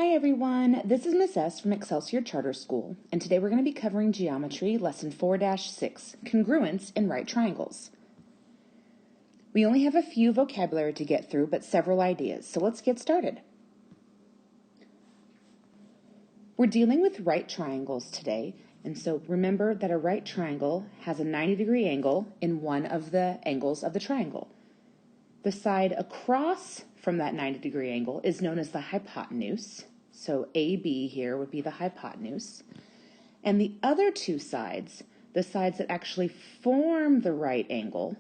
Hi everyone, this is Miss S from Excelsior Charter School, and today we're going to be covering Geometry, Lesson 4-6, Congruence in Right Triangles. We only have a few vocabulary to get through, but several ideas, so let's get started. We're dealing with right triangles today, and so remember that a right triangle has a 90-degree angle in one of the angles of the triangle. The side across from that 90-degree angle is known as the hypotenuse. So AB here would be the hypotenuse. And the other two sides, the sides that actually form the right angle,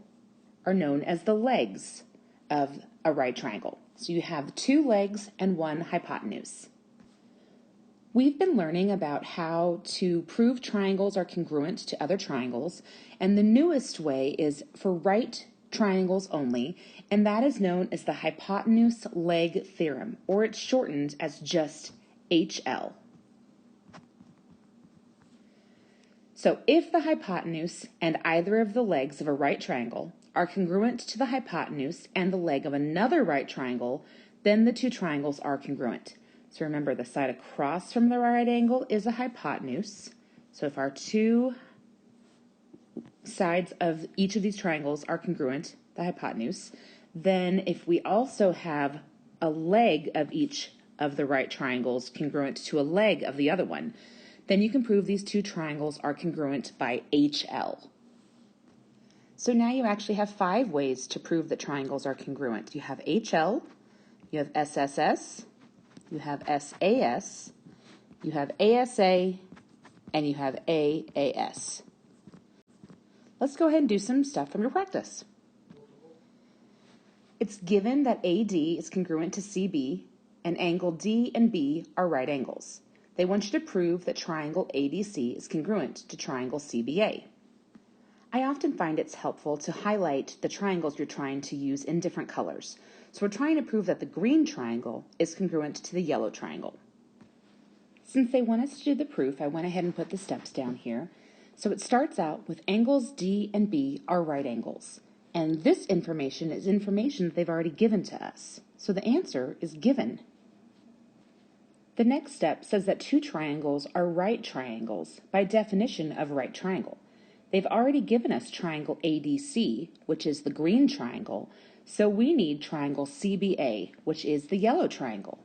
are known as the legs of a right triangle. So you have two legs and one hypotenuse. We've been learning about how to prove triangles are congruent to other triangles, and the newest way is for right triangles only, and that is known as the hypotenuse leg theorem, or it's shortened as just HL. So if the hypotenuse and either of the legs of a right triangle are congruent to the hypotenuse and the leg of another right triangle, then the two triangles are congruent. So remember, the side across from the right angle is a hypotenuse. So if our two sides of each of these triangles are congruent, the hypotenuse, then if we also have a leg of each of the right triangles congruent to a leg of the other one, then you can prove these two triangles are congruent by HL. So now you actually have 5 ways to prove that triangles are congruent. You have HL, you have SSS, you have SAS, you have ASA, and you have AAS. Let's go ahead and do some stuff from your practice. It's given that AD is congruent to CB and angle D and B are right angles. They want you to prove that triangle ADC is congruent to triangle CBA. I often find it's helpful to highlight the triangles you're trying to use in different colors. So we're trying to prove that the green triangle is congruent to the yellow triangle. Since they want us to do the proof, I went ahead and put the steps down here. So it starts out with angles D and B are right angles. And this information is information that they've already given to us. So the answer is given. The next step says that two triangles are right triangles by definition of right triangle. They've already given us triangle ADC, which is the green triangle, so we need triangle CBA, which is the yellow triangle.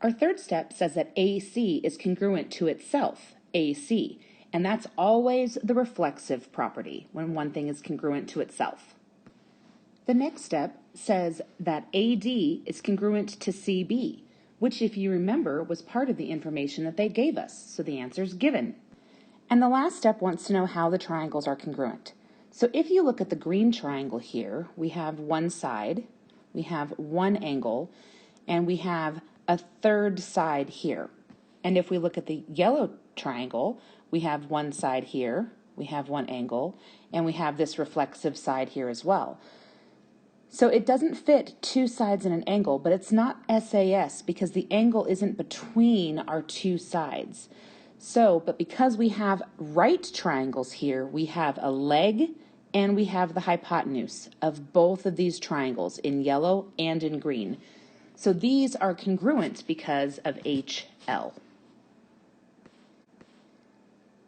Our third step says that AC is congruent to itself, AC, and that's always the reflexive property when one thing is congruent to itself. The next step says that AD is congruent to CB, which, if you remember, was part of the information that they gave us, so the answer is given. And the last step wants to know how the triangles are congruent. So if you look at the green triangle here, we have one side, we have one angle, and we have a third side here. And if we look at the yellow triangle, we have one side here, we have one angle, and we have this reflexive side here as well. So it doesn't fit two sides in an angle, but it's not SAS because the angle isn't between our two sides. But because we have right triangles here, we have a leg and we have the hypotenuse of both of these triangles in yellow and in green. So these are congruent because of HL.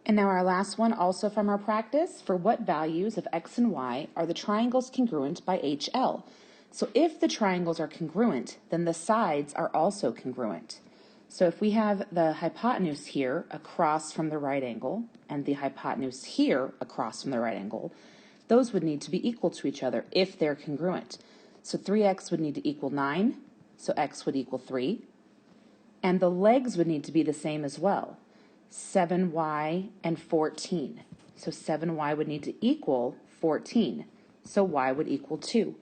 And now our last one, also from our practice, for what values of x and y are the triangles congruent by HL? So if the triangles are congruent, then the sides are also congruent. So if we have the hypotenuse here across from the right angle and the hypotenuse here across from the right angle, those would need to be equal to each other if they're congruent. So 3x would need to equal 9, so x would equal 3. And the legs would need to be the same as well. 7y and 14. So 7y would need to equal 14. So y would equal 2.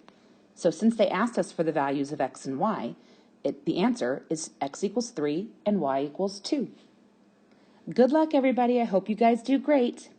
So since they asked us for the values of x and y, the answer is x equals 3 and y equals 2. Good luck, everybody. I hope you guys do great.